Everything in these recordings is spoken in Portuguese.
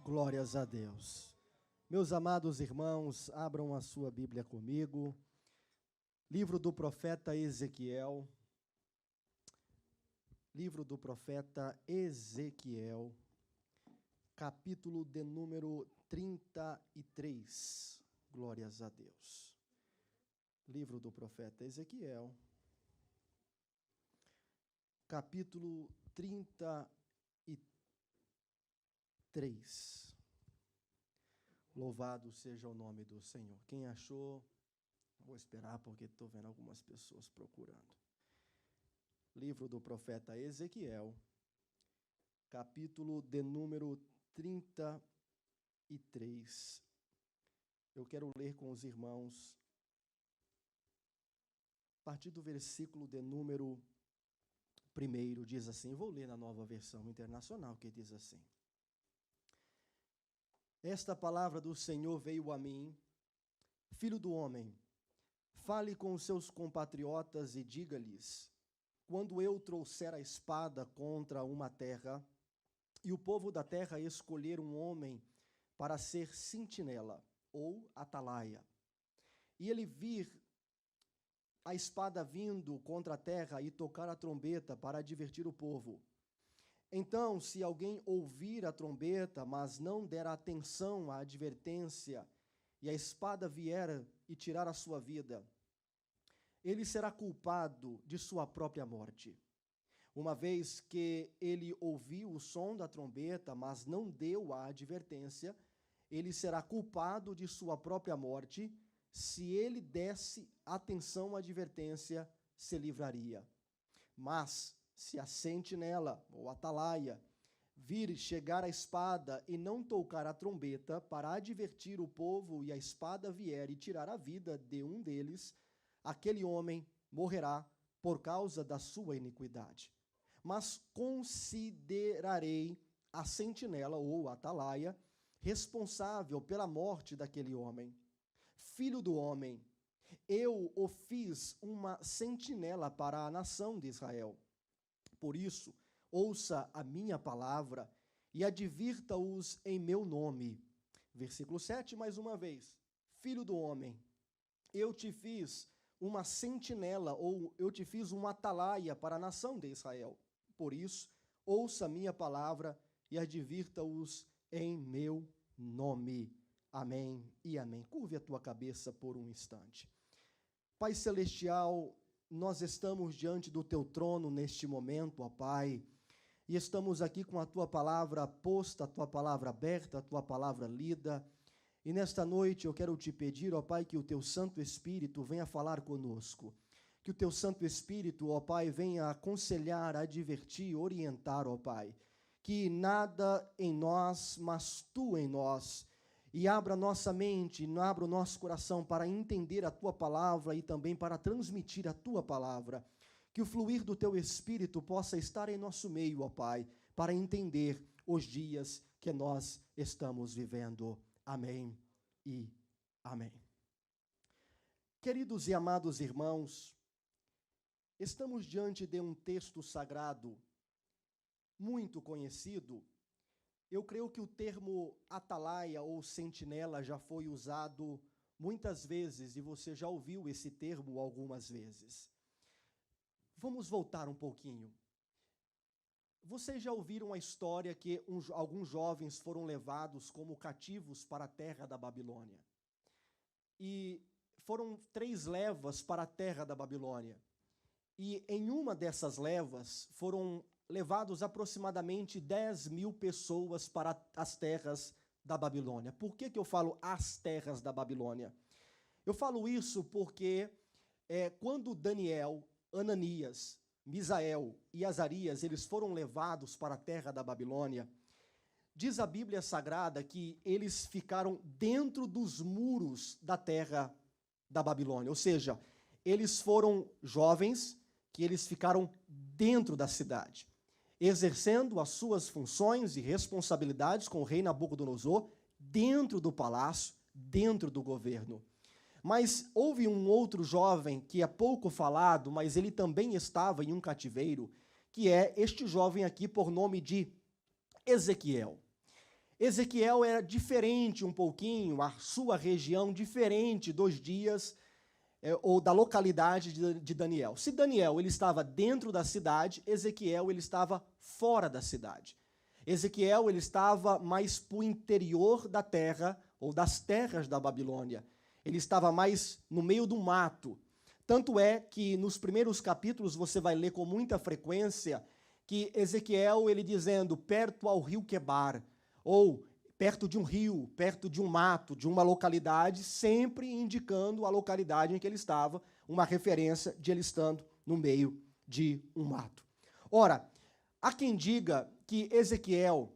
Glórias a Deus. Meus amados irmãos, abram a sua Bíblia comigo. Livro do profeta Ezequiel. Livro do profeta Ezequiel, capítulo de número 33. Glórias a Deus. Livro do profeta Ezequiel, capítulo 33. Louvado seja o nome do Senhor. Quem achou, vou esperar porque estou vendo algumas pessoas procurando. Livro do profeta Ezequiel, capítulo de número 33. Eu quero ler com os irmãos a partir do versículo de número 1, diz assim, vou ler na Nova Versão Internacional, que diz assim: Esta palavra do Senhor veio a mim, filho do homem, fale com os seus compatriotas e diga-lhes: quando eu trouxer a espada contra uma terra, e o povo da terra escolher um homem para ser sentinela ou atalaia, e ele vir a espada vindo contra a terra e tocar a trombeta para advertir o povo. Então, se alguém ouvir a trombeta, mas não der atenção à advertência, e a espada vier e tirar a sua vida, ele será culpado de sua própria morte. Uma vez que ele ouviu o som da trombeta, mas não deu a advertência, ele será culpado de sua própria morte. Se ele desse atenção à advertência, se livraria. Mas, se a sentinela, ou atalaia, vir chegar a espada e não tocar a trombeta para advertir o povo, e a espada vier e tirar a vida de um deles, aquele homem morrerá por causa da sua iniquidade. Mas considerarei a sentinela, ou atalaia, responsável pela morte daquele homem. Filho do homem, eu o fiz uma sentinela para a nação de Israel. Por isso, ouça a minha palavra e advirta-os em meu nome. Versículo 7, mais uma vez. Filho do homem, eu te fiz uma sentinela, ou eu te fiz uma atalaia para a nação de Israel. Por isso, ouça a minha palavra e advirta-os em meu nome. Amém e amém. Curve a tua cabeça por um instante. Pai celestial, nós estamos diante do teu trono neste momento, ó Pai, e estamos aqui com a tua palavra posta, a tua palavra aberta, a tua palavra lida. E nesta noite eu quero te pedir, ó Pai, que o teu Santo Espírito venha falar conosco. Que o teu Santo Espírito, ó Pai, venha aconselhar, advertir, orientar, ó Pai. Que nada em nós, mas tu em nós. E abra nossa mente, abra o nosso coração para entender a tua palavra e também para transmitir a tua palavra. Que o fluir do teu Espírito possa estar em nosso meio, ó Pai, para entender os dias que nós estamos vivendo. Amém e amém. Queridos e amados irmãos, estamos diante de um texto sagrado muito conhecido. Eu creio que o termo atalaia ou sentinela já foi usado muitas vezes e você já ouviu esse termo algumas vezes. Vamos voltar um pouquinho. Vocês já ouviram a história que alguns jovens foram levados como cativos para a terra da Babilônia? E foram 3 levas para a terra da Babilônia. E em uma dessas levas foram levados aproximadamente 10.000 pessoas para as terras da Babilônia. Por que eu falo as terras da Babilônia? Eu falo isso porque quando Daniel, Ananias, Misael e Azarias, eles foram levados para a terra da Babilônia, diz a Bíblia Sagrada que eles ficaram dentro dos muros da terra da Babilônia. Ou seja, eles foram jovens que eles ficaram dentro da cidade, exercendo as suas funções e responsabilidades com o rei Nabucodonosor dentro do palácio, dentro do governo. Mas houve um outro jovem que é pouco falado, mas ele também estava em um cativeiro, que é este jovem aqui por nome de Ezequiel. Ezequiel era diferente um pouquinho, a sua região diferente dos dias ou da localidade de Daniel. Se Daniel ele estava dentro da cidade, Ezequiel ele estava fora da cidade. Ezequiel ele estava mais para o interior da terra, ou das terras da Babilônia. Ele estava mais no meio do mato. Tanto é que nos primeiros capítulos você vai ler com muita frequência que Ezequiel ele dizendo perto ao rio Quebar, ou perto de um rio, perto de um mato, de uma localidade, sempre indicando a localidade em que ele estava, uma referência de ele estando no meio de um mato. Ora, há quem diga que Ezequiel,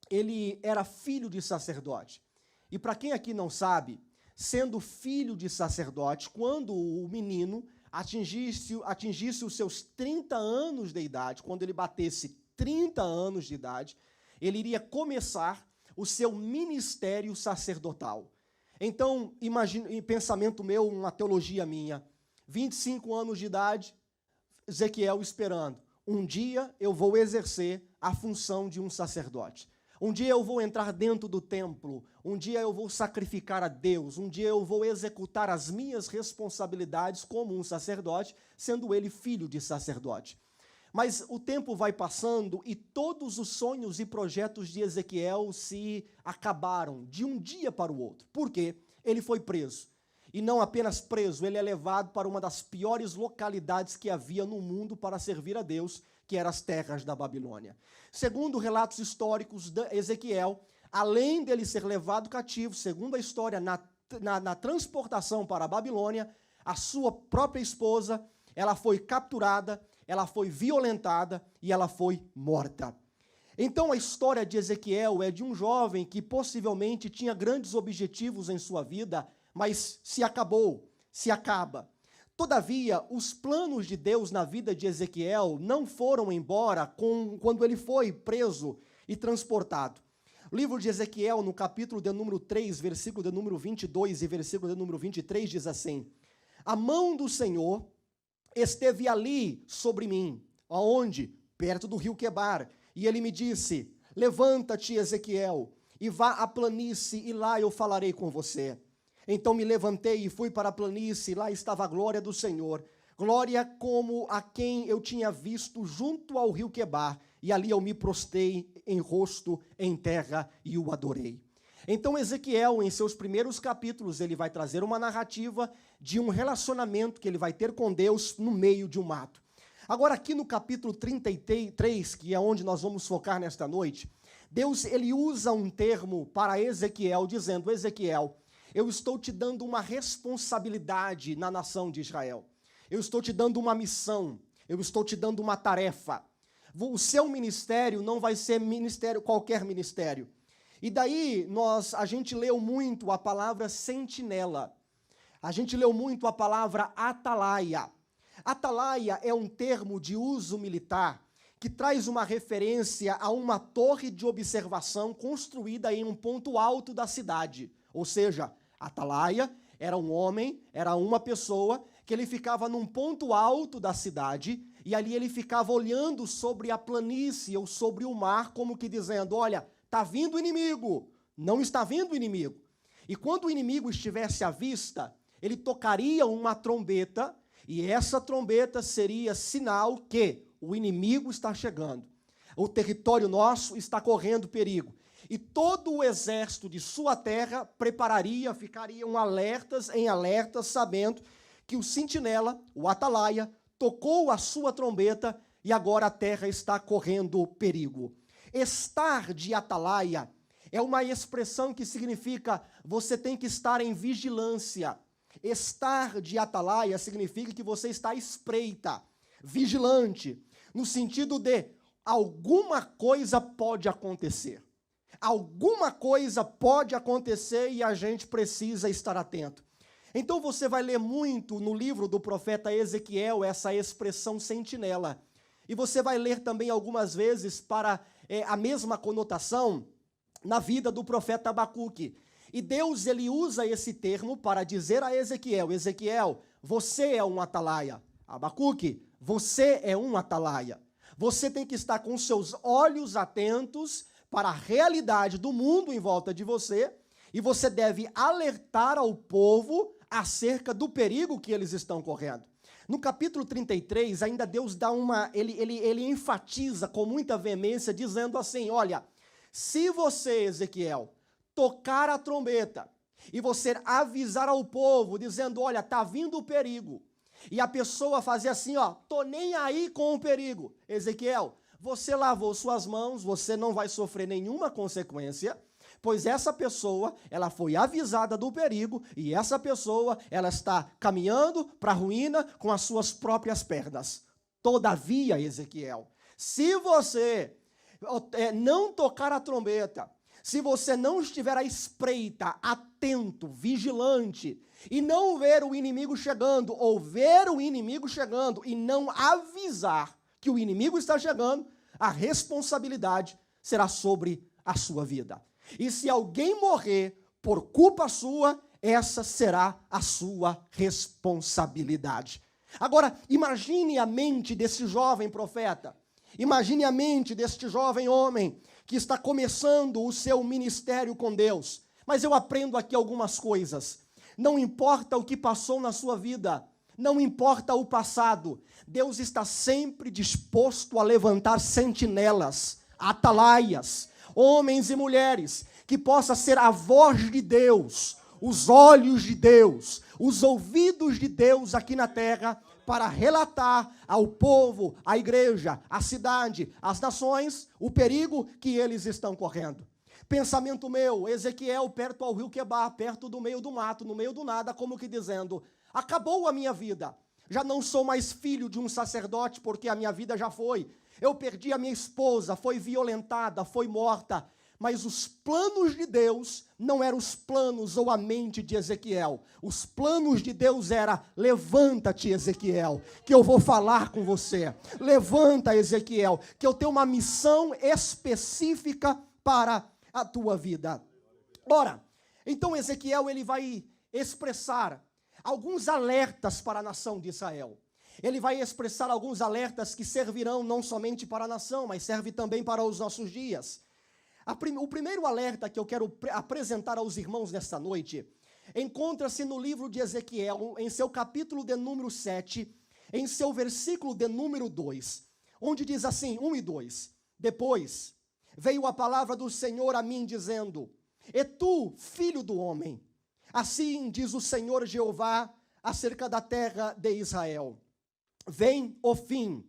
ele era filho de sacerdote. E para quem aqui não sabe, sendo filho de sacerdote, quando o menino atingisse os seus 30 anos de idade, quando ele batesse 30 anos de idade, ele iria começar o seu ministério sacerdotal. Então, imagine, pensamento meu, uma teologia minha, 25 anos de idade, Ezequiel esperando, um dia eu vou exercer a função de um sacerdote. Um dia eu vou entrar dentro do templo, um dia eu vou sacrificar a Deus, um dia eu vou executar as minhas responsabilidades como um sacerdote, sendo ele filho de sacerdote. Mas o tempo vai passando e todos os sonhos e projetos de Ezequiel se acabaram de um dia para o outro. Por quê? Ele foi preso. E não apenas preso, ele é levado para uma das piores localidades que havia no mundo para servir a Deus, que eram as terras da Babilônia. Segundo relatos históricos de Ezequiel, além dele ser levado cativo, segundo a história, na transportação para a Babilônia, a sua própria esposa, ela foi capturada, ela foi violentada e ela foi morta. Então a história de Ezequiel é de um jovem que possivelmente tinha grandes objetivos em sua vida, mas se acaba. Todavia, os planos de Deus na vida de Ezequiel não foram embora quando ele foi preso e transportado. O livro de Ezequiel, no capítulo de número 3, versículo de número 22 e versículo de número 23, diz assim: a mão do Senhor esteve ali sobre mim, aonde? Perto do rio Quebar, e ele me disse, levanta-te, Ezequiel, e vá à planície, e lá eu falarei com você. Então me levantei e fui para a planície, e lá estava a glória do Senhor, glória como a quem eu tinha visto junto ao rio Quebar, e ali eu me prostei em rosto, em terra, e o adorei. Então Ezequiel, em seus primeiros capítulos, ele vai trazer uma narrativa de um relacionamento que ele vai ter com Deus no meio de um mato. Agora aqui no capítulo 33, que é onde nós vamos focar nesta noite, Deus ele usa um termo para Ezequiel, dizendo, Ezequiel, eu estou te dando uma responsabilidade na nação de Israel. Eu estou te dando uma missão, eu estou te dando uma tarefa. O seu ministério não vai ser qualquer ministério. E daí a gente leu muito a palavra sentinela. A gente leu muito a palavra atalaia. Atalaia é um termo de uso militar que traz uma referência a uma torre de observação construída em um ponto alto da cidade. Ou seja, atalaia era um homem, era uma pessoa que ele ficava num ponto alto da cidade e ali ele ficava olhando sobre a planície ou sobre o mar, como que dizendo, olha, está vindo o inimigo, não está vindo o inimigo. E quando o inimigo estivesse à vista, ele tocaria uma trombeta, e essa trombeta seria sinal que o inimigo está chegando. O território nosso está correndo perigo. E todo o exército de sua terra ficariam alertas em alertas, sabendo que o sentinela, o atalaia, tocou a sua trombeta e agora a terra está correndo perigo. Estar de atalaia é uma expressão que significa você tem que estar em vigilância. Estar de atalaia significa que você está à espreita, vigilante, no sentido de alguma coisa pode acontecer. Alguma coisa pode acontecer e a gente precisa estar atento. Então você vai ler muito no livro do profeta Ezequiel essa expressão sentinela. E você vai ler também algumas vezes para a mesma conotação na vida do profeta Abacuque. E Deus ele usa esse termo para dizer a Ezequiel, Ezequiel, você é um atalaia. Abacuque, você é um atalaia. Você tem que estar com seus olhos atentos para a realidade do mundo em volta de você, e você deve alertar ao povo acerca do perigo que eles estão correndo. No capítulo 33, ainda Deus dá ele enfatiza com muita veemência, dizendo assim, olha, se você, Ezequiel, tocar a trombeta, e você avisar ao povo, dizendo, olha, está vindo o perigo, e a pessoa fazer assim, ó, tô nem aí com o perigo. Ezequiel, você lavou suas mãos, você não vai sofrer nenhuma consequência, pois essa pessoa, ela foi avisada do perigo, e essa pessoa, ela está caminhando para a ruína com as suas próprias pernas. Todavia, Ezequiel, se você não tocar a trombeta, se você não estiver à espreita, atento, vigilante, e não ver o inimigo chegando, ou ver o inimigo chegando, e não avisar que o inimigo está chegando, a responsabilidade será sobre a sua vida. E se alguém morrer por culpa sua, essa será a sua responsabilidade. Agora, imagine a mente desse jovem profeta, imagine a mente deste jovem homem, que está começando o seu ministério com Deus. Mas eu aprendo aqui algumas coisas. Não importa o que passou na sua vida, não importa o passado, Deus está sempre disposto a levantar sentinelas, atalaias, homens e mulheres, que possa ser a voz de Deus, os olhos de Deus, os ouvidos de Deus aqui na terra, para relatar ao povo, à igreja, à cidade, às nações, o perigo que eles estão correndo. Pensamento meu, Ezequiel perto ao rio Quebar, perto do meio do mato, no meio do nada, como que dizendo, acabou a minha vida, já não sou mais filho de um sacerdote, porque a minha vida já foi, eu perdi a minha esposa, foi violentada, foi morta, mas os planos de Deus não eram os planos ou a mente de Ezequiel. Os planos de Deus era, levanta-te, Ezequiel, que eu vou falar com você. Levanta, Ezequiel, que eu tenho uma missão específica para a tua vida. Ora, então Ezequiel ele vai expressar alguns alertas para a nação de Israel. Ele vai expressar alguns alertas que servirão não somente para a nação, mas serve também para os nossos dias. O primeiro alerta que eu quero apresentar aos irmãos nesta noite encontra-se no livro de Ezequiel, em seu capítulo de número 7, em seu versículo de número 2, onde diz assim, 1 e 2, depois veio a palavra do Senhor a mim dizendo, e tu, filho do homem, assim diz o Senhor Jeová acerca da terra de Israel, vem o fim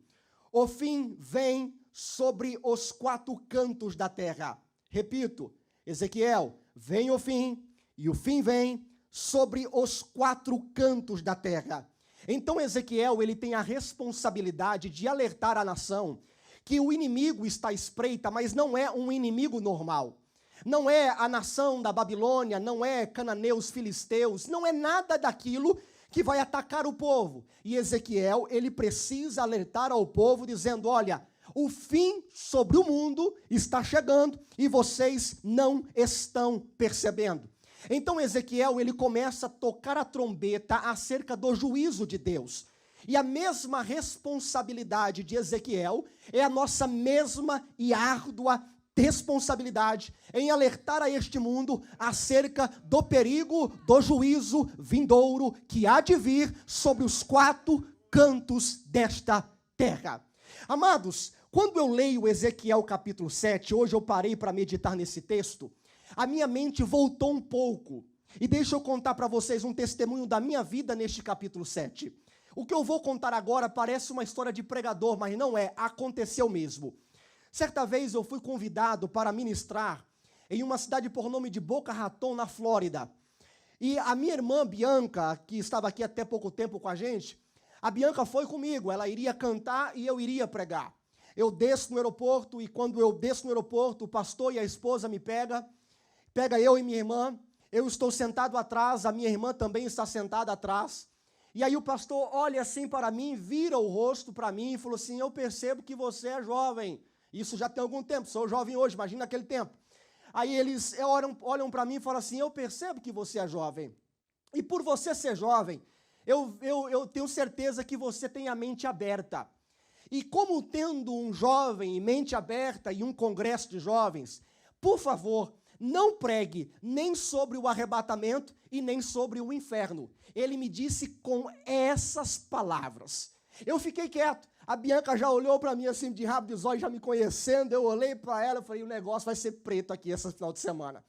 vem sobre os 4 cantos da terra. Repito, Ezequiel, vem o fim, e o fim vem sobre os 4 cantos da terra. Então Ezequiel, ele tem a responsabilidade de alertar a nação que o inimigo está à espreita, mas não é um inimigo normal. Não é a nação da Babilônia, não é cananeus, filisteus, não é nada daquilo que vai atacar o povo. E Ezequiel, ele precisa alertar ao povo dizendo, olha, o fim sobre o mundo está chegando e vocês não estão percebendo. Então Ezequiel, ele começa a tocar a trombeta acerca do juízo de Deus. E a mesma responsabilidade de Ezequiel é a nossa mesma e árdua responsabilidade em alertar a este mundo acerca do perigo do juízo vindouro que há de vir sobre os 4 cantos desta terra. Amados, quando eu leio Ezequiel capítulo 7, hoje eu parei para meditar nesse texto, a minha mente voltou um pouco. E deixa eu contar para vocês um testemunho da minha vida neste capítulo 7. O que eu vou contar agora parece uma história de pregador, mas não é, aconteceu mesmo. Certa vez eu fui convidado para ministrar em uma cidade por nome de Boca Raton, na Flórida. E a minha irmã Bianca, que estava aqui até pouco tempo com a gente, a Bianca foi comigo, ela iria cantar e eu iria pregar. Eu desço no aeroporto e quando eu desço no aeroporto, o pastor e a esposa me pega eu e minha irmã, eu estou sentado atrás, a minha irmã também está sentada atrás. E aí o pastor olha assim para mim, vira o rosto para mim e falou assim, eu percebo que você é jovem. Isso já tem algum tempo, sou jovem hoje, imagina naquele tempo. Aí eles olham para mim e falam assim, eu percebo que você é jovem. E por você ser jovem, eu tenho certeza que você tem a mente aberta. E como tendo um jovem e mente aberta e um congresso de jovens, por favor, não pregue nem sobre o arrebatamento e nem sobre o inferno. Ele me disse com essas palavras. Eu fiquei quieto. A Bianca já olhou para mim assim, de rabo de olhos, já me conhecendo. Eu olhei para ela e falei, o negócio vai ser preto aqui esse final de semana.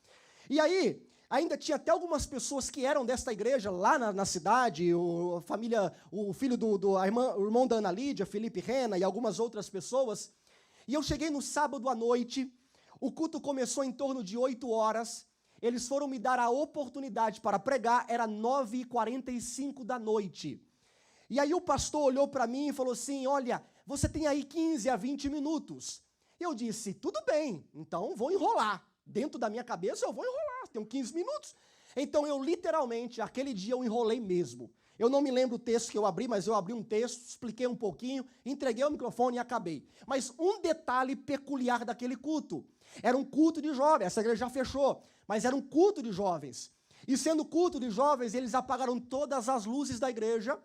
E aí, ainda tinha até algumas pessoas que eram desta igreja lá na cidade, a família, o filho o irmão da Ana Lídia, Felipe Rena e algumas outras pessoas. E eu cheguei no sábado à noite, o culto começou em torno de 8 horas, eles foram me dar a oportunidade para pregar, era 9h45 da noite. E aí o pastor olhou para mim e falou assim, olha, você tem aí 15 a 20 minutos. Eu disse, tudo bem, então vou enrolar. Dentro da minha cabeça eu vou enrolar, tenho 15 minutos. Então eu literalmente, aquele dia eu enrolei mesmo. Eu não me lembro o texto que eu abri, mas eu abri um texto, expliquei um pouquinho, entreguei o microfone e acabei. Mas um detalhe peculiar daquele culto, era um culto de jovens, essa igreja já fechou, mas era um culto de jovens. E sendo culto de jovens, eles apagaram todas as luzes da igreja,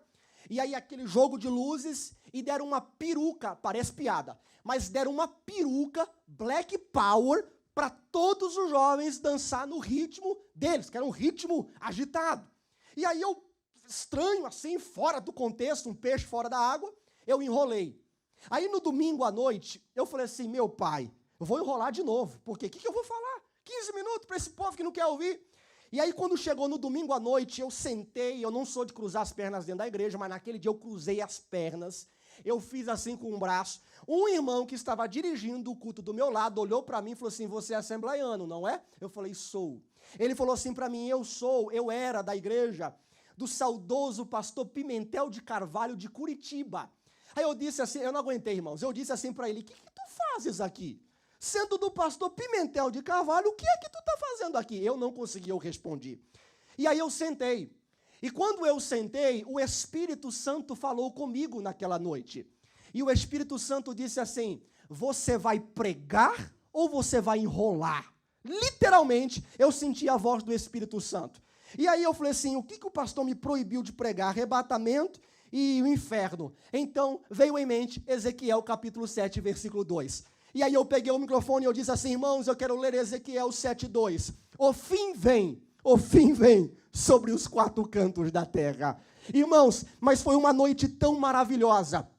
e aí aquele jogo de luzes, e deram uma peruca, parece piada, mas deram uma peruca Black Power para todos os jovens dançar no ritmo deles, que era um ritmo agitado. E aí eu, estranho assim, fora do contexto, um peixe fora da água, eu enrolei. Aí no domingo à noite, eu falei assim, meu pai, eu vou enrolar de novo, porque o que eu vou falar? 15 minutos para esse povo que não quer ouvir. E aí, quando chegou no domingo à noite, eu sentei, eu não sou de cruzar as pernas dentro da igreja, mas naquele dia eu cruzei as pernas, eu fiz assim com um braço. Um irmão que estava dirigindo o culto do meu lado, olhou para mim e falou assim, você é assembleiano, não é? Eu falei, sou. Ele falou assim para mim, eu era da igreja do saudoso pastor Pimentel de Carvalho de Curitiba. Aí eu disse assim, eu não aguentei, irmãos, eu disse assim para ele, o que tu fazes aqui? Sendo do pastor Pimentel de Carvalho, o que é que tu está fazendo aqui? Eu não consegui, eu respondi. E aí eu sentei. E quando eu sentei, o Espírito Santo falou comigo naquela noite. E o Espírito Santo disse assim, você vai pregar ou você vai enrolar? Literalmente, eu senti a voz do Espírito Santo. E aí eu falei assim, o que o pastor me proibiu de pregar? Arrebatamento e o inferno. Então, veio em mente Ezequiel capítulo 7, versículo 2. E aí eu peguei o microfone e eu disse assim, irmãos, eu quero ler Ezequiel 7:2. O fim vem sobre os 4 cantos da terra. Irmãos, mas foi uma noite tão maravilhosa,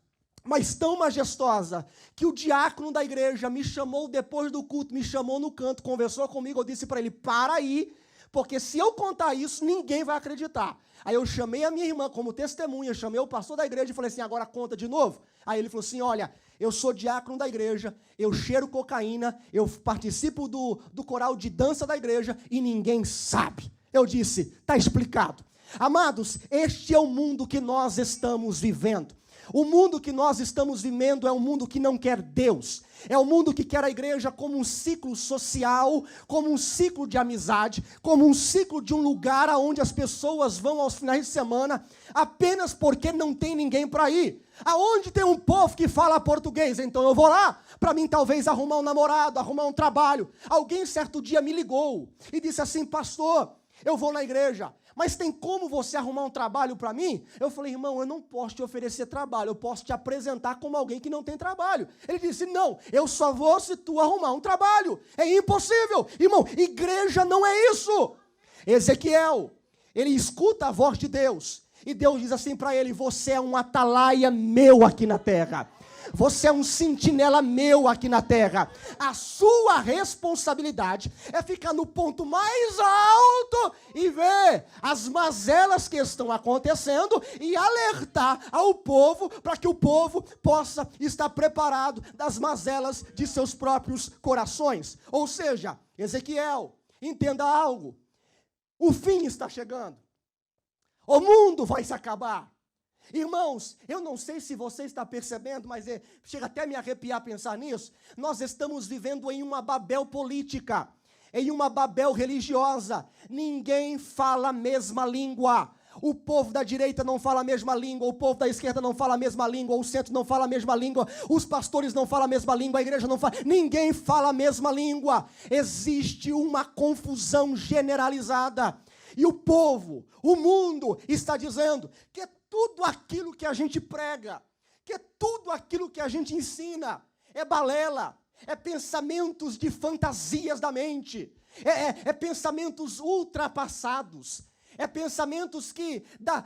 mas tão majestosa, que o diácono da igreja me chamou depois do culto, me chamou no canto, conversou comigo, eu disse para ele, para aí, porque se eu contar isso, ninguém vai acreditar. Aí eu chamei a minha irmã como testemunha, chamei o pastor da igreja e falei assim, agora conta de novo. Aí ele falou assim, olha, eu sou diácono da igreja, eu cheiro cocaína, eu participo do coral de dança da igreja e ninguém sabe. Eu disse, está explicado. Amados, este é o mundo que nós estamos vivendo. O mundo que nós estamos vivendo é um mundo que não quer Deus. É um mundo que quer a igreja como um ciclo social, como um ciclo de amizade, como um ciclo de um lugar aonde as pessoas vão aos finais de semana apenas porque não tem ninguém para ir. Aonde tem um povo que fala português, então eu vou lá, para mim talvez arrumar um namorado, arrumar um trabalho. Alguém certo dia me ligou e disse assim, pastor, eu vou na igreja, mas tem como você arrumar um trabalho para mim? Eu falei, irmão, eu não posso te oferecer trabalho, eu posso te apresentar como alguém que não tem trabalho. Ele disse, não, eu só vou se tu arrumar um trabalho. É impossível. Irmão, igreja não é isso. Ezequiel, ele escuta a voz de Deus, e Deus diz assim para ele, você é um atalaia meu aqui na terra. Você é um sentinela meu aqui na terra. A sua responsabilidade é ficar no ponto mais alto e ver as mazelas que estão acontecendo e alertar ao povo para que o povo possa estar preparado das mazelas de seus próprios corações. Ou seja, Ezequiel, entenda algo. O fim está chegando. O mundo vai se acabar. Irmãos, eu não sei se você está percebendo, mas chega até a me arrepiar pensar nisso. Nós estamos vivendo em uma Babel política, em uma Babel religiosa. Ninguém fala a mesma língua. O povo da direita não fala a mesma língua, o povo da esquerda não fala a mesma língua, o centro não fala a mesma língua, os pastores não falam a mesma língua, a igreja não fala, ninguém fala a mesma língua. Existe uma confusão generalizada. E o povo, o mundo está dizendo que tudo aquilo que a gente prega, que tudo aquilo que a gente ensina é balela, é pensamentos de fantasias da mente, é pensamentos ultrapassados, é pensamentos que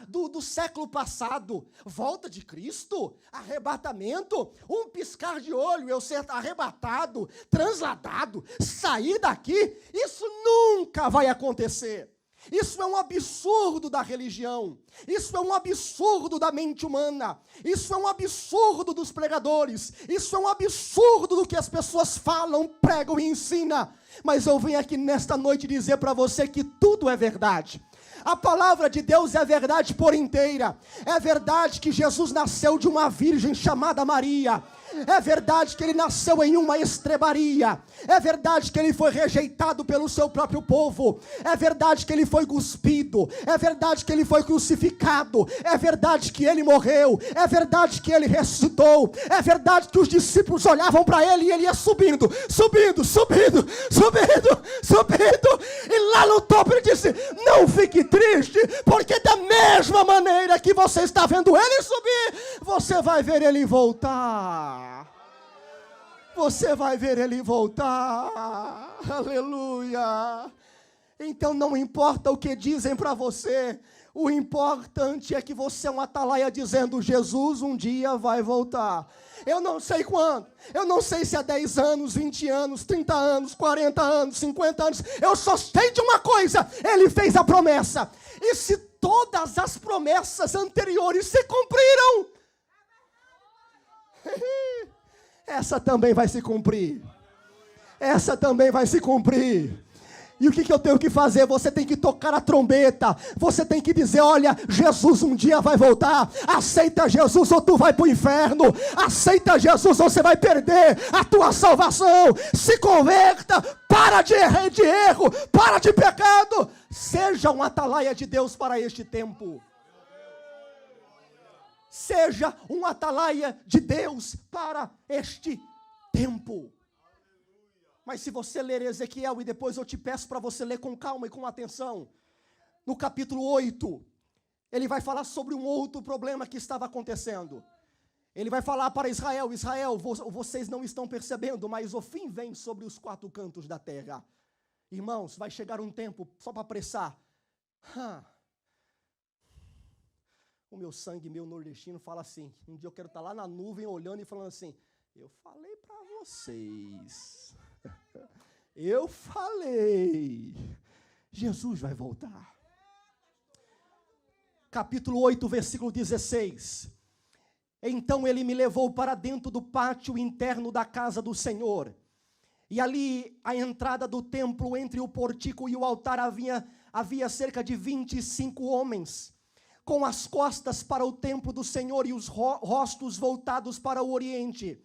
do século passado. Volta de Cristo, arrebatamento, um piscar de olho, eu ser arrebatado, transladado, sair daqui, isso nunca vai acontecer. Isso é um absurdo da religião, isso é um absurdo da mente humana, isso é um absurdo dos pregadores, isso é um absurdo do que as pessoas falam, pregam e ensinam. Mas eu venho aqui nesta noite dizer para você que tudo é verdade. A palavra de Deus é verdade por inteira. É verdade que Jesus nasceu de uma virgem chamada Maria. É verdade que ele nasceu em uma estrebaria. É verdade que ele foi rejeitado pelo seu próprio povo. É verdade que ele foi cuspido. É verdade que ele foi crucificado. É verdade que ele morreu. É verdade que ele ressuscitou. É verdade que os discípulos olhavam para ele e ele ia subindo, subindo, subindo, subindo, subindo. E lá no topo ele disse: não fique triste, porque da mesma maneira que você está vendo ele subir, você vai ver ele voltar. Você vai ver ele voltar. Aleluia. Então não importa o que dizem para você, o importante é que você é um atalaia dizendo: Jesus um dia vai voltar. Eu não sei quando, eu não sei se é 10 anos, 20 anos, 30 anos, 40 anos, 50 anos. Eu só sei de uma coisa: ele fez a promessa. E se todas as promessas anteriores se cumpriram, essa também vai se cumprir. Essa também vai se cumprir. E o que eu tenho que fazer? Você tem que tocar a trombeta. Você tem que dizer: olha, Jesus um dia vai voltar. Aceita Jesus ou tu vai para o inferno. Aceita Jesus ou você vai perder a tua salvação. Se converta. Para de erro. Para de pecado. Seja um atalaia de Deus para este tempo. Seja um atalaia de Deus para este tempo. Mas se você ler Ezequiel, e depois eu te peço para você ler com calma e com atenção, no capítulo 8, ele vai falar sobre um outro problema que estava acontecendo. Ele vai falar para Israel: Israel, vocês não estão percebendo, mas o fim vem sobre os 4 cantos da terra. Irmãos, vai chegar um tempo, só para apressar. O meu sangue, meu nordestino, fala assim: um dia eu quero estar lá na nuvem olhando e falando assim: eu falei para vocês. Eu falei. Jesus vai voltar. Capítulo 8, versículo 16. Então ele me levou para dentro do pátio interno da casa do Senhor. E ali, à entrada do templo, entre o portico e o altar, havia cerca de 25 homens, com as costas para o templo do Senhor e os rostos voltados para o oriente.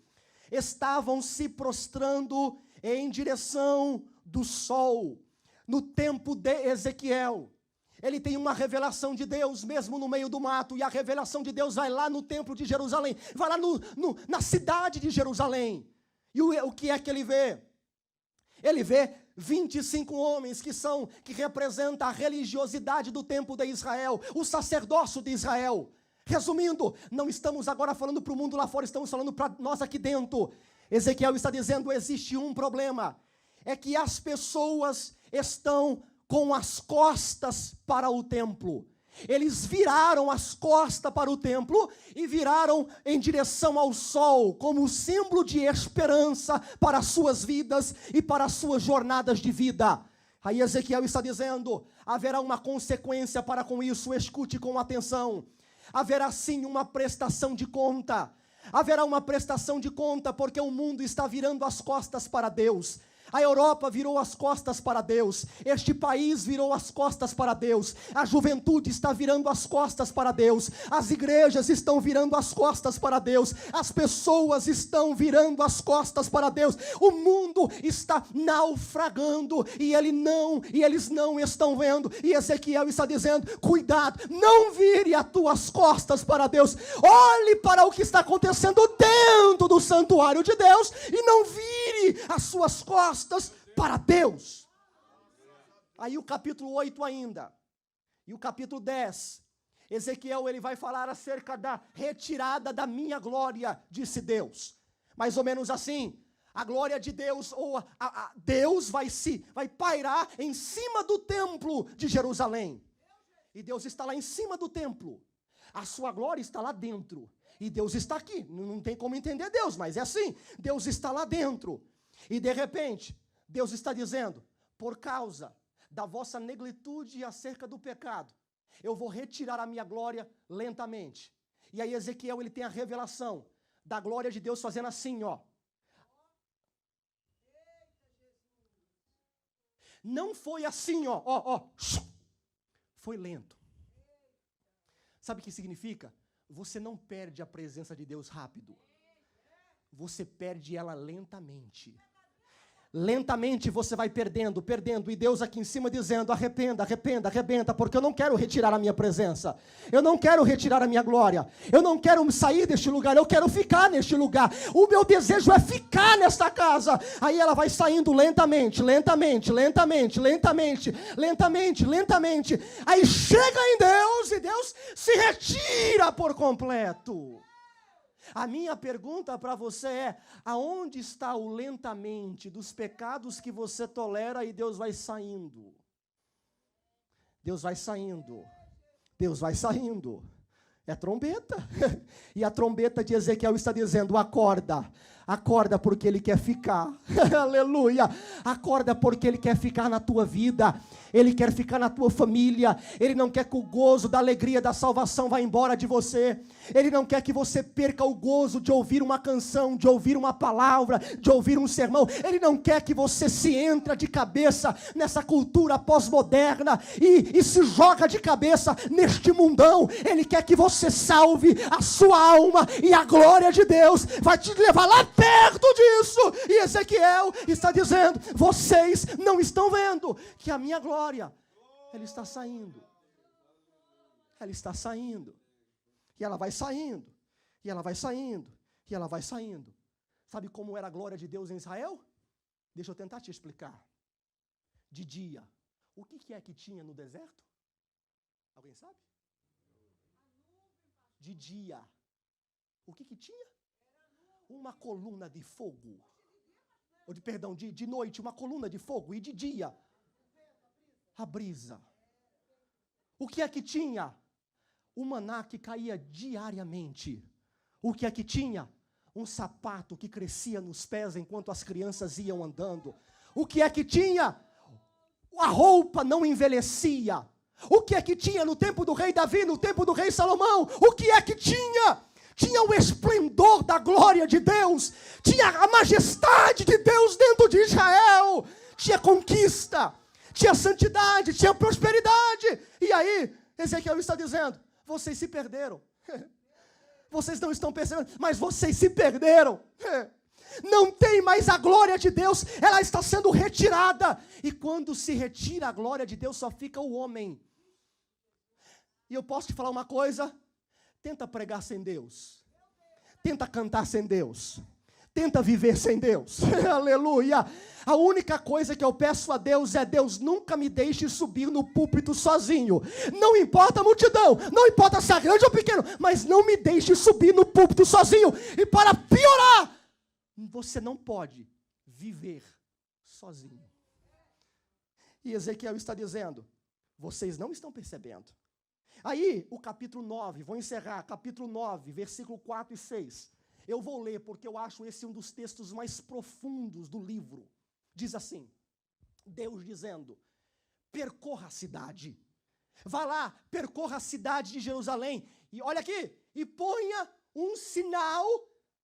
Estavam se prostrando em direção do sol. No tempo de Ezequiel, ele tem uma revelação de Deus mesmo no meio do mato, e a revelação de Deus vai lá no templo de Jerusalém, vai lá na cidade de Jerusalém. E o que é que ele vê? Ele vê 25 homens que representam a religiosidade do templo de Israel, o sacerdócio de Israel. Resumindo, não estamos agora falando para o mundo lá fora, estamos falando para nós aqui dentro. Ezequiel está dizendo: existe um problema, é que as pessoas estão com as costas para o templo. Eles viraram as costas para o templo e viraram em direção ao sol, como símbolo de esperança para as suas vidas e para as suas jornadas de vida. Aí Ezequiel está dizendo: haverá uma consequência para com isso, escute com atenção. Haverá sim uma prestação de conta. Haverá uma prestação de conta, porque o mundo está virando as costas para Deus. A Europa virou as costas para Deus. Este país virou as costas para Deus. A juventude está virando as costas para Deus. As igrejas estão virando as costas para Deus. As pessoas estão virando as costas para Deus. O mundo está naufragando e eles não estão vendo. E Ezequiel está dizendo: cuidado, não vire as tuas costas para Deus. Olhe para o que está acontecendo dentro do santuário de Deus e não vire as suas costas para Deus. Aí o capítulo 8 ainda, e o capítulo 10, Ezequiel ele vai falar acerca da retirada da minha glória, disse Deus. Mais ou menos assim: A glória de Deus, ou Deus vai pairar em cima do templo de Jerusalém. E Deus está lá em cima do templo. A sua glória está lá dentro. E Deus está aqui. Não tem como entender Deus, mas é assim. Deus está lá dentro. E de repente, Deus está dizendo, por causa da vossa negritude acerca do pecado, eu vou retirar a minha glória lentamente. E aí Ezequiel, ele tem a revelação da glória de Deus fazendo assim, ó. Não foi assim, ó. Foi lento. Sabe o que significa? Você não perde a presença de Deus rápido. Você perde ela lentamente. Lentamente você vai perdendo, e Deus aqui em cima dizendo, arrependa, porque eu não quero retirar a minha presença, eu não quero retirar a minha glória, eu não quero sair deste lugar, eu quero ficar neste lugar, o meu desejo é ficar nesta casa. Aí ela vai saindo lentamente, aí chega em Deus, e Deus se retira por completo. A minha pergunta para você é, aonde está o lentamente dos pecados que você tolera e Deus vai saindo? Deus vai saindo. É trombeta. E a trombeta de Ezequiel está dizendo, acorda porque Ele quer ficar. Aleluia. Acorda porque Ele quer ficar na tua vida. Ele quer ficar na tua família. Ele não quer que o gozo da alegria da salvação vá embora de você. Ele não quer que você perca o gozo de ouvir uma canção, de ouvir uma palavra, de ouvir um sermão. Ele não quer que você se entre de cabeça nessa cultura pós-moderna e se joga de cabeça neste mundão. Ele quer que você salve a sua alma, e a glória de Deus vai te levar lá perto disso. E Ezequiel está dizendo, vocês não estão vendo que a minha glória, ela está saindo. E ela vai saindo, Sabe como era a glória de Deus em Israel? Deixa eu tentar te explicar. De dia, o que é que tinha no deserto? Alguém sabe? De dia, o que tinha? Uma coluna de fogo. De noite, uma coluna de fogo. E de dia, a brisa. O que é que tinha? O maná que caía diariamente. O que é que tinha? Um sapato que crescia nos pés enquanto as crianças iam andando. O que é que tinha? A roupa não envelhecia. O que é que tinha no tempo do rei Davi, no tempo do rei Salomão? O que é que tinha? Tinha o esplendor da glória de Deus. Tinha a majestade de Deus dentro de Israel. Tinha conquista. Tinha santidade. Tinha prosperidade. E aí, Ezequiel está dizendo, vocês se perderam. Vocês não estão percebendo, mas vocês se perderam. Não tem mais a glória de Deus, ela está sendo retirada. E quando se retira a glória de Deus, só fica o homem. E eu posso te falar uma coisa? Tenta pregar sem Deus. Tenta cantar sem Deus. Tenta viver sem Deus. Aleluia. A única coisa que eu peço a Deus é, Deus, nunca me deixe subir no púlpito sozinho. Não importa a multidão, não importa se é grande ou pequeno, mas não me deixe subir no púlpito sozinho. E para piorar, você não pode viver sozinho. E Ezequiel está dizendo, vocês não estão percebendo. Aí, o capítulo 9, vou encerrar, capítulo 9, versículo 4 e 6. Eu vou ler, porque eu acho esse um dos textos mais profundos do livro. Diz assim, Deus dizendo, percorra a cidade. Vá lá, percorra a cidade de Jerusalém. E olha aqui, e ponha um sinal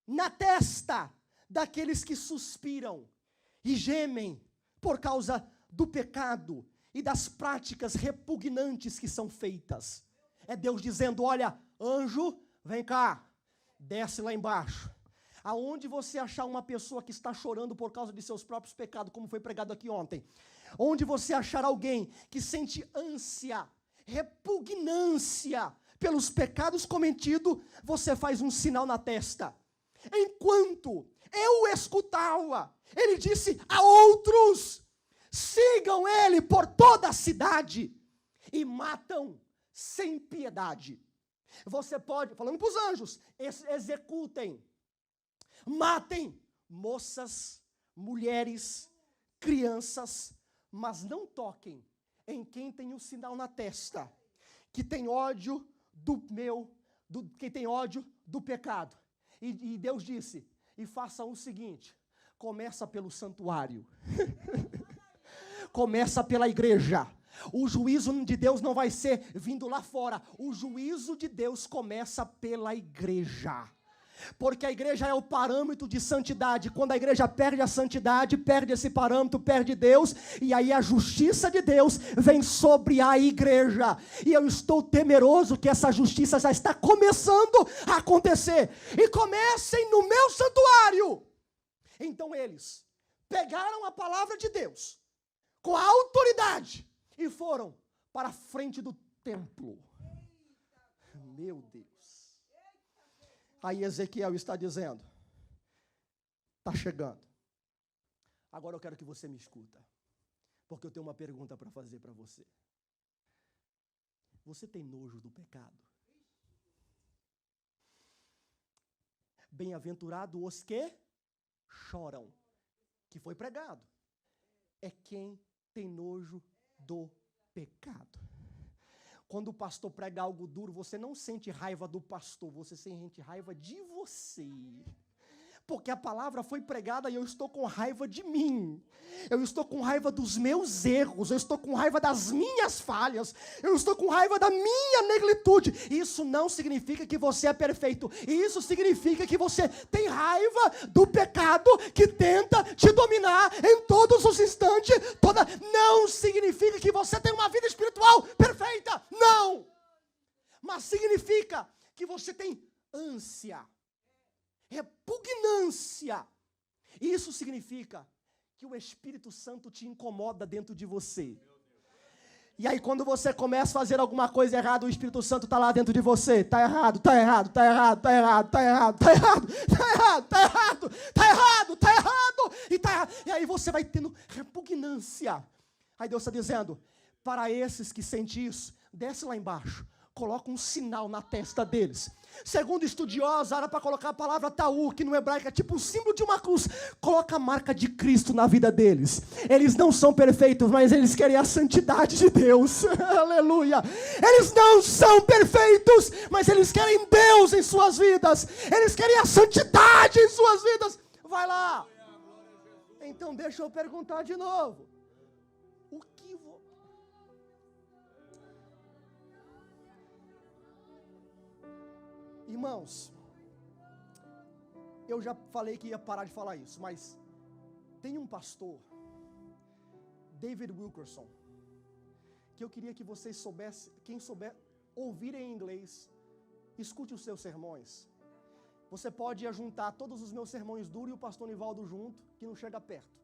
na testa daqueles que suspiram e gemem por causa do pecado e das práticas repugnantes que são feitas. É Deus dizendo, olha, anjo, vem cá, desce lá embaixo. Aonde você achar uma pessoa que está chorando por causa de seus próprios pecados, como foi pregado aqui ontem, onde você achar alguém que sente ânsia, repugnância pelos pecados cometidos, você faz um sinal na testa. Enquanto eu escutava, ele disse a outros, sigam ele por toda a cidade e matam sem piedade. Você pode, falando para os anjos, executem, matem moças, mulheres, crianças, mas não toquem em quem tem um sinal na testa, que tem ódio que tem ódio do pecado. E Deus disse, e faça o seguinte, começa pelo santuário, começa pela igreja. O juízo de Deus não vai ser vindo lá fora, o juízo de Deus começa pela igreja. Porque a igreja é o parâmetro de santidade. Quando a igreja perde a santidade, perde esse parâmetro, perde Deus, e aí a justiça de Deus vem sobre a igreja. E eu estou temeroso que essa justiça já está começando a acontecer. E comecem no meu santuário. Então eles pegaram a palavra de Deus com a autoridade e foram para a frente do templo. Meu Deus. Aí Ezequiel está dizendo, está chegando. Agora eu quero que você me escuta, porque eu tenho uma pergunta para fazer para você. Você tem nojo do pecado? Bem-aventurado os que choram, que foi pregado. É quem tem nojo do pecado. Quando o pastor prega algo duro, você não sente raiva do pastor, você sente raiva de você. Porque a palavra foi pregada e eu estou com raiva de mim. Eu estou com raiva dos meus erros, eu estou com raiva das minhas falhas, eu estou com raiva da minha negritude. Isso não significa que você é perfeito. Isso significa que você tem raiva do pecado que tenta te dominar em todos os instantes. Não significa que você tem uma vida espiritual perfeita. Não! Mas significa que você tem ânsia, repugnância. Isso significa que o Espírito Santo te incomoda dentro de você. E aí quando você começa a fazer alguma coisa errada, o Espírito Santo está lá dentro de você. Está errado, está errado, está errado, está errado, está errado, está errado, está errado, está errado, está errado, está errado, está errado. E aí você vai tendo repugnância. Aí Deus está dizendo, para esses que sentem isso, desce lá embaixo. Coloca um sinal na testa deles. Segundo estudiosos, era para colocar a palavra taú, que no hebraico é tipo um símbolo de uma cruz. Coloca a marca de Cristo na vida deles. Eles não são perfeitos, mas eles querem a santidade de Deus. Aleluia. Eles não são perfeitos, mas eles querem Deus em suas vidas. Eles querem a santidade em suas vidas. Vai lá. Então deixa eu perguntar de novo. Irmãos, eu já falei que ia parar de falar isso, mas tem um pastor, David Wilkerson, que eu queria que vocês soubessem, quem souber ouvir em inglês, escute os seus sermões. Você pode juntar todos os meus sermões duros e o pastor Nivaldo junto, que não chega perto.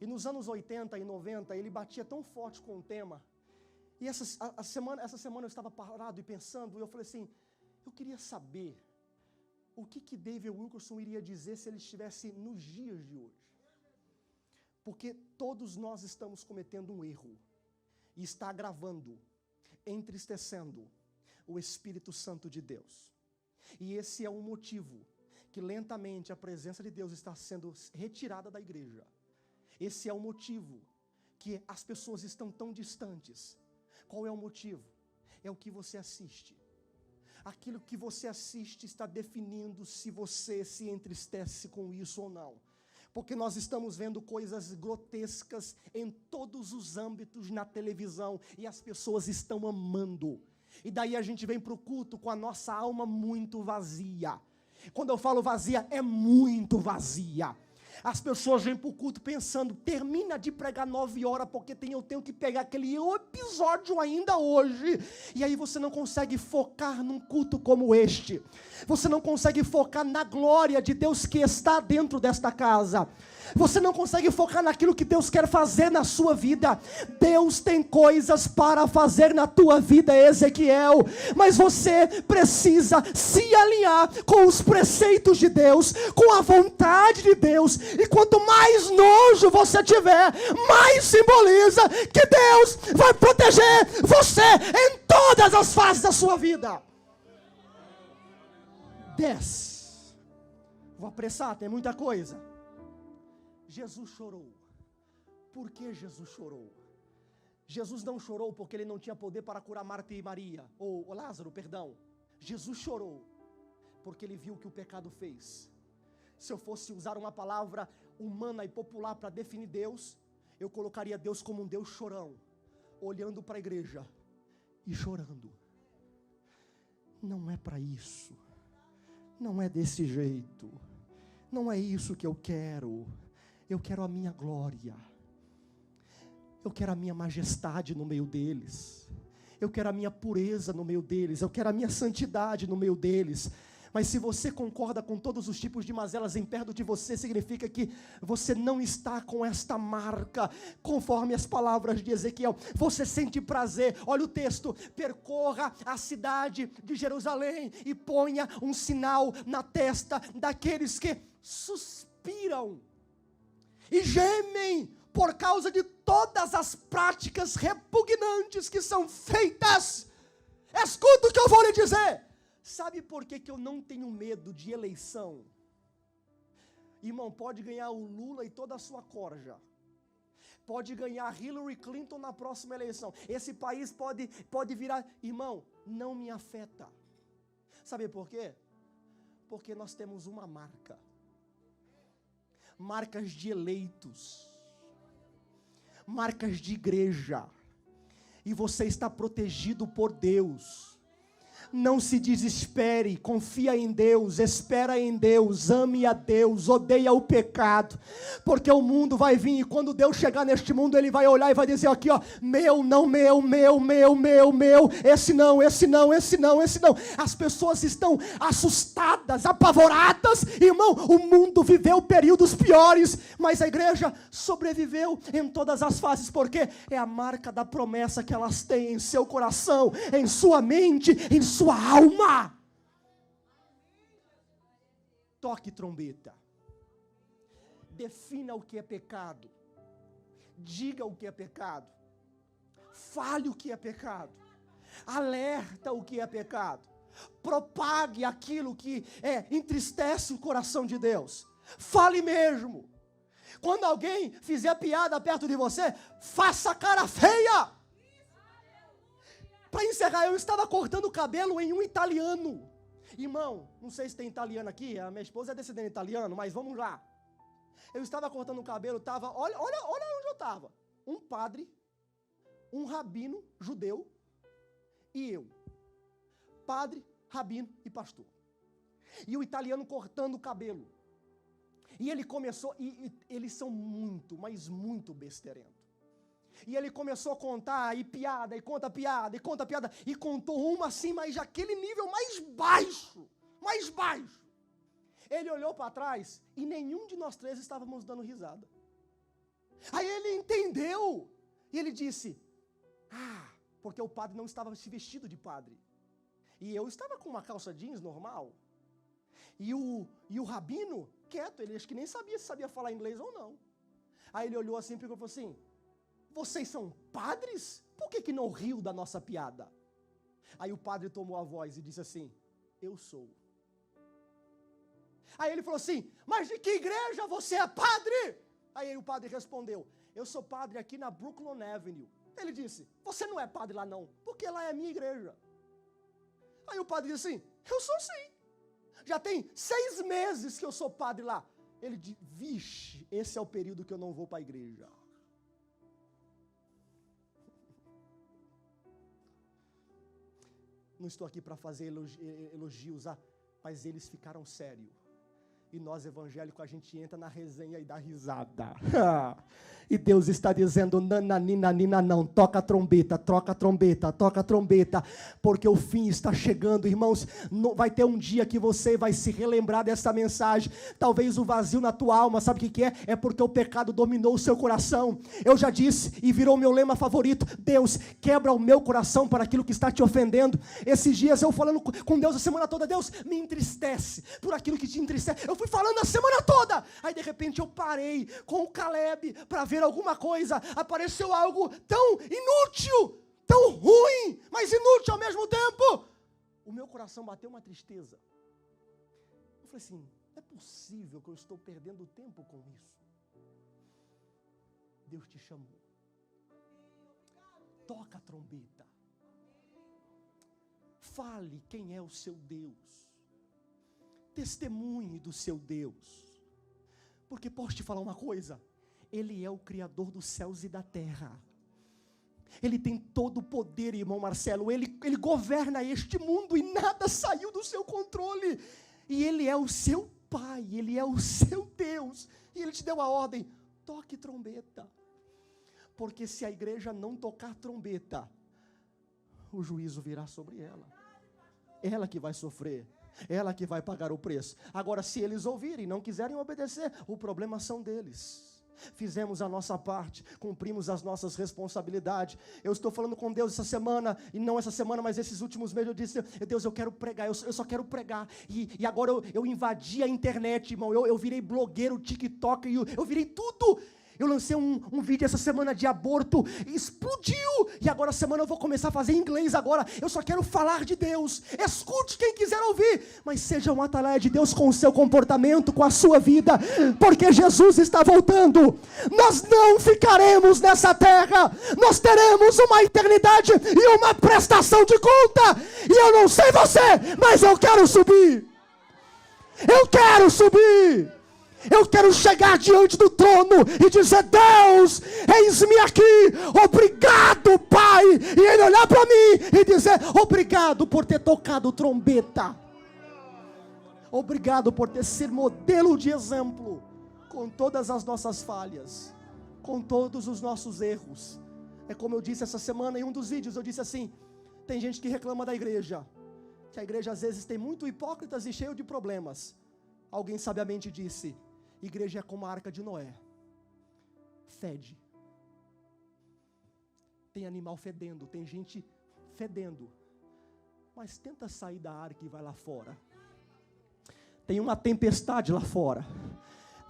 E nos anos 80 e 90, ele batia tão forte com o tema, e essa semana eu estava parado e pensando, e eu falei assim, eu queria saber o que David Wilkerson iria dizer se ele estivesse nos dias de hoje. Porque todos nós estamos cometendo um erro. E está agravando, entristecendo o Espírito Santo de Deus. E esse é um motivo que lentamente a presença de Deus está sendo retirada da igreja. Esse é o motivo que as pessoas estão tão distantes. Qual é o motivo? É o que você assiste. Aquilo que você assiste está definindo se você se entristece com isso ou não. Porque nós estamos vendo coisas grotescas em todos os âmbitos na televisão e as pessoas estão amando. E daí a gente vem para o culto com a nossa alma muito vazia. Quando eu falo vazia, é muito vazia. As pessoas vêm para o culto pensando, termina de pregar 9 horas, porque eu tenho que pegar aquele episódio ainda hoje. E aí você não consegue focar num culto como este. Você não consegue focar na glória de Deus que está dentro desta casa. Você não consegue focar naquilo que Deus quer fazer na sua vida. Deus tem coisas para fazer na tua vida, Ezequiel. Mas você precisa se alinhar com os preceitos de Deus, com a vontade de Deus. E quanto mais nojo você tiver, mais simboliza que Deus vai proteger você em todas as fases da sua vida. Desce. Vou apressar, tem muita coisa. Jesus chorou. Por que Jesus chorou? Jesus não chorou porque ele não tinha poder para curar Marta e Maria, ou Lázaro, perdão. Jesus chorou porque ele viu o que o pecado fez. Se eu fosse usar uma palavra humana e popular para definir Deus, eu colocaria Deus como um Deus chorão, olhando para a igreja e chorando. Não é para isso, não é desse jeito, não é isso que eu quero a minha glória, eu quero a minha majestade no meio deles, eu quero a minha pureza no meio deles, eu quero a minha santidade no meio deles. Mas se você concorda com todos os tipos de mazelas em perto de você, significa que você não está com esta marca, conforme as palavras de Ezequiel. Você sente prazer, olha o texto: percorra a cidade de Jerusalém e ponha um sinal na testa daqueles que suspiram e gemem por causa de todas as práticas repugnantes que são feitas. Escuta o que eu vou lhe dizer. Sabe por que eu não tenho medo de eleição? Irmão, pode ganhar o Lula e toda a sua corja. Pode ganhar Hillary Clinton na próxima eleição. Esse país pode virar... Irmão, não me afeta. Sabe por quê? Porque nós temos uma marca. Marcas de eleitos. Marcas de igreja. E você está protegido por Deus. Não se desespere, confia em Deus, espera em Deus, ame a Deus, odeia o pecado, porque o mundo vai vir, e quando Deus chegar neste mundo, Ele vai olhar e vai dizer aqui, ó, meu, não meu, esse não. As pessoas estão assustadas, apavoradas, irmão, o mundo viveu períodos piores, mas a igreja sobreviveu em todas as fases, porque é a marca da promessa que elas têm em seu coração, em sua mente, em sua alma. Toque trombeta. Defina o que é pecado. Diga o que é pecado. Fale o que é pecado. Alerta o que é pecado. Propague aquilo que entristece o coração de Deus. Fale mesmo. Quando alguém fizer piada perto de você, faça cara feia. Para encerrar, eu estava cortando o cabelo em um italiano. Irmão, não sei se tem italiano aqui, a minha esposa é descendente italiano, mas vamos lá. Eu estava cortando o cabelo, olha onde eu estava. Um padre, um rabino judeu e eu. Padre, rabino e pastor. E o italiano cortando o cabelo. E ele começou, e eles são muito, mas muito besteirentos. E ele começou a contar, e piada, e conta piada, e contou uma assim, mas aquele nível mais baixo. Ele olhou para trás, e nenhum de nós três estávamos dando risada. Aí ele entendeu, e ele disse, porque o padre não estava se vestido de padre. E eu estava com uma calça jeans normal. E o rabino, quieto, ele acho que nem sabia se sabia falar inglês ou não. Aí ele olhou assim e falou assim, vocês são padres? Por que não riu da nossa piada? Aí o padre tomou a voz e disse assim, eu sou. Aí ele falou assim, mas de que igreja você é padre? Aí o padre respondeu, eu sou padre aqui na Brooklyn Avenue. Ele disse, você não é padre lá não, porque lá é a minha igreja. Aí o padre disse assim, eu sou sim. Já tem 6 meses que eu sou padre lá. Ele disse, vixe, esse é o período que eu não vou para a igreja. Não estou aqui para fazer elogios, mas eles ficaram sérios. E nós evangélicos, a gente entra na resenha e dá risada. E Deus está dizendo, nananina, não, toca a trombeta, porque o fim está chegando, irmãos. Vai ter um dia que você vai se relembrar dessa mensagem. Talvez o vazio na tua alma, sabe o que é? É porque o pecado dominou o seu coração. Eu já disse, e virou meu lema favorito, Deus, quebra o meu coração para aquilo que está te ofendendo. Esses dias eu falando com Deus a semana toda, Deus, me entristece por aquilo que te entristece. Eu fui falando a semana toda, aí de repente eu parei com o Caleb para ver alguma coisa, apareceu algo tão inútil, tão ruim, mas inútil ao mesmo tempo. O meu coração bateu uma tristeza. Eu falei assim, não é possível que eu estou perdendo tempo com isso. Deus te chamou. Toca a trombeta. Fale quem é o seu Deus. Testemunhe do seu Deus. Porque posso te falar uma coisa? Ele é o Criador dos céus e da terra. Ele tem todo o poder, irmão Marcelo. Ele governa este mundo e nada saiu do seu controle. E Ele é o seu Pai, Ele é o seu Deus. E Ele te deu a ordem, toque trombeta. Porque se a igreja não tocar trombeta, o juízo virá sobre ela. Ela que vai sofrer, ela que vai pagar o preço. Agora, se eles ouvirem e não quiserem obedecer, o problema são deles. Fizemos a nossa parte, cumprimos as nossas responsabilidades. Eu estou falando com Deus essa semana, e não essa semana, mas esses últimos meses eu disse, Deus, eu quero pregar, eu só quero pregar. E agora eu invadi a internet, irmão, eu virei blogueiro, TikTok, eu virei tudo. Eu lancei um vídeo essa semana de aborto, explodiu, e agora essa semana eu vou começar a fazer em inglês agora. Eu só quero falar de Deus. Escute quem quiser ouvir, mas seja um atalaia de Deus com o seu comportamento, com a sua vida, porque Jesus está voltando. Nós não ficaremos nessa terra, nós teremos uma eternidade e uma prestação de conta. E eu não sei você, mas eu quero subir. Eu quero subir. Eu quero chegar diante do trono e dizer, Deus, eis-me aqui, obrigado, Pai. E Ele olhar para mim e dizer, obrigado por ter tocado trombeta. Obrigado por ter sido modelo de exemplo, com todas as nossas falhas, com todos os nossos erros. É como eu disse essa semana em um dos vídeos, eu disse assim, tem gente que reclama da igreja, que a igreja às vezes tem muito hipócritas e cheio de problemas. Alguém sabiamente disse, igreja é como a arca de Noé, fede, tem animal fedendo, tem gente fedendo, mas tenta sair da arca e vai lá fora, tem uma tempestade lá fora,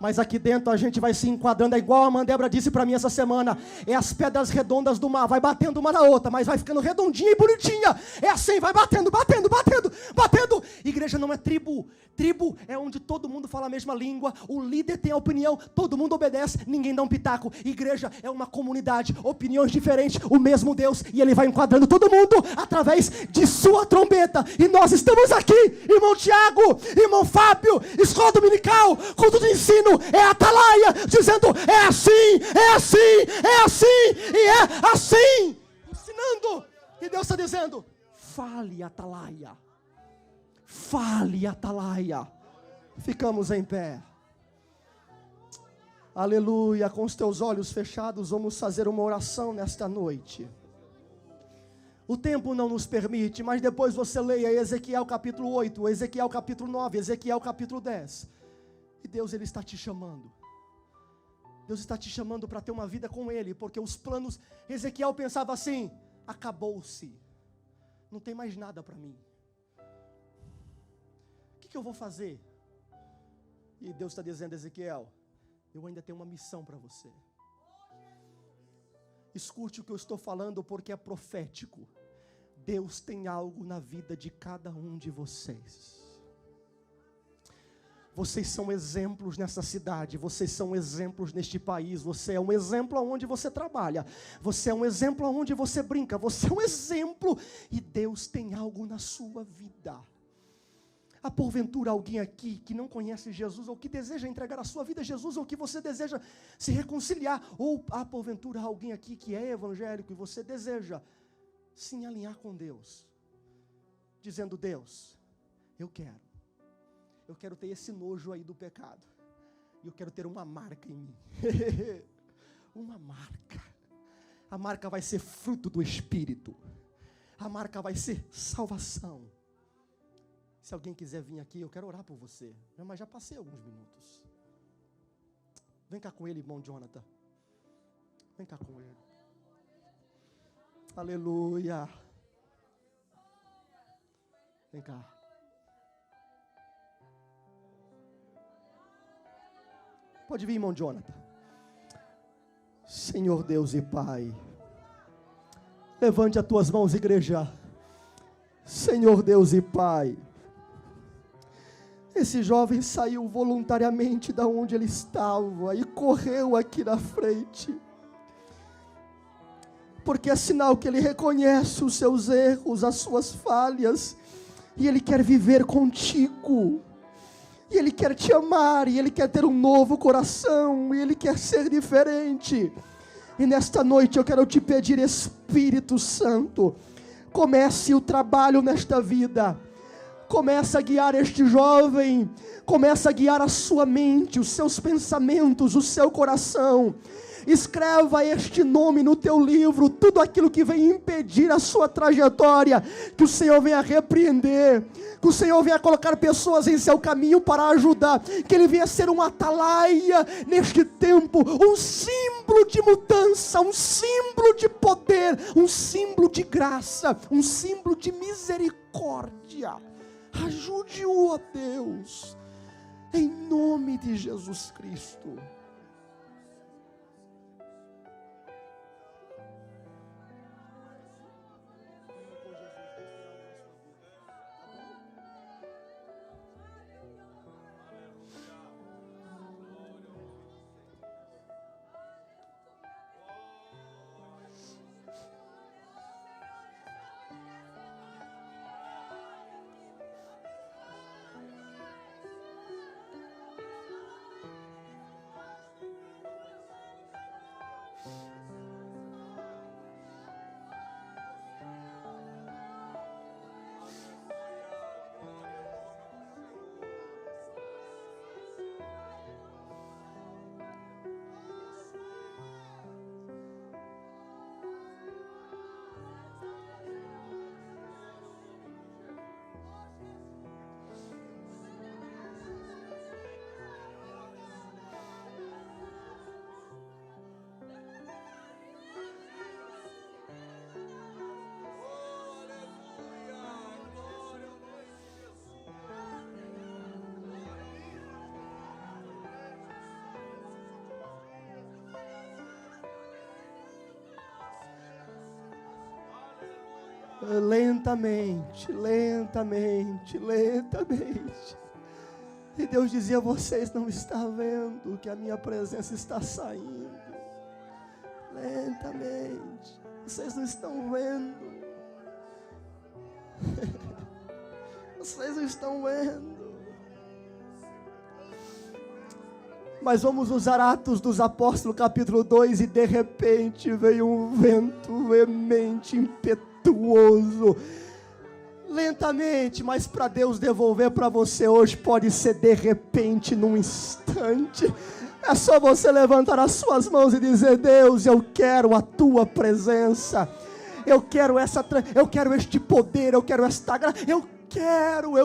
mas aqui dentro a gente vai se enquadrando, é igual a Mandébra disse para mim essa semana, é as pedras redondas do mar, vai batendo uma na outra, mas vai ficando redondinha e bonitinha, é assim, vai batendo, batendo, batendo, batendo. Igreja não é tribo, tribo é onde todo mundo fala a mesma língua, o líder tem a opinião, todo mundo obedece, ninguém dá um pitaco. Igreja é uma comunidade, opiniões diferentes, o mesmo Deus, e Ele vai enquadrando todo mundo através de sua trombeta, e nós estamos aqui, irmão Tiago, irmão Fábio, escola dominical, culto de ensino, é a atalaia, dizendo, é assim, é assim, é assim, e é assim, ensinando, e Deus está dizendo, fale atalaia, fale atalaia. Ficamos em pé, aleluia, com os teus olhos fechados, vamos fazer uma oração nesta noite. O tempo não nos permite, mas depois você leia Ezequiel capítulo 8, Ezequiel capítulo 9, Ezequiel capítulo 10, e Deus, Ele está te chamando. Deus está te chamando para ter uma vida com Ele, porque os planos, Ezequiel pensava assim, acabou-se, não tem mais nada para mim, o que eu vou fazer? E Deus está dizendo, Ezequiel, eu ainda tenho uma missão para você. Escute o que eu estou falando, porque é profético. Deus tem algo na vida de cada um de vocês. Vocês são exemplos nessa cidade, vocês são exemplos neste país, você é um exemplo onde você trabalha, você é um exemplo onde você brinca, você é um exemplo, e Deus tem algo na sua vida. Há porventura alguém aqui que não conhece Jesus, ou que deseja entregar a sua vida a Jesus, ou que você deseja se reconciliar, ou há porventura alguém aqui que é evangélico e você deseja se alinhar com Deus, dizendo, Deus, eu quero ter esse nojo aí do pecado, e eu quero ter uma marca em mim, uma marca, a marca vai ser fruto do Espírito, a marca vai ser salvação. Se alguém quiser vir aqui, eu quero orar por você, mas já passei alguns minutos, vem cá com ele, irmão Jonathan, vem cá com ele, aleluia, vem cá. Pode vir, irmão Jonathan. Senhor Deus e Pai, levante as tuas mãos, igreja. Senhor Deus e Pai, esse jovem saiu voluntariamente da onde ele estava e correu aqui na frente. porque é sinal que ele reconhece os seus erros, as suas falhas, e ele quer viver contigo, e ele quer te amar, e ele quer ter um novo coração, e ele quer ser diferente. E nesta noite eu quero te pedir, Espírito Santo, comece o trabalho nesta vida, comece a guiar este jovem, comece a guiar a sua mente, os seus pensamentos, o seu coração. Escreva este nome no teu livro, tudo aquilo que vem impedir a sua trajetória, que o Senhor venha repreender, que o Senhor venha colocar pessoas em seu caminho para ajudar, que Ele venha ser um atalaia neste tempo, um símbolo de mudança, um símbolo de poder, um símbolo de graça, um símbolo de misericórdia. Ajude-o, ó Deus, em nome de Jesus Cristo. Lentamente, lentamente, lentamente. E Deus dizia: vocês não estão vendo que a minha presença está saindo. Lentamente. Vocês não estão vendo. Vocês não estão vendo. Mas vamos usar Atos dos Apóstolos, capítulo 2, e de repente veio um vento veemente, impetuoso, lentamente, mas para Deus devolver para você hoje, pode ser de repente, num instante. É só você levantar as suas mãos e dizer: Deus, eu quero a tua presença, eu quero este poder, eu quero esta graça, eu quero.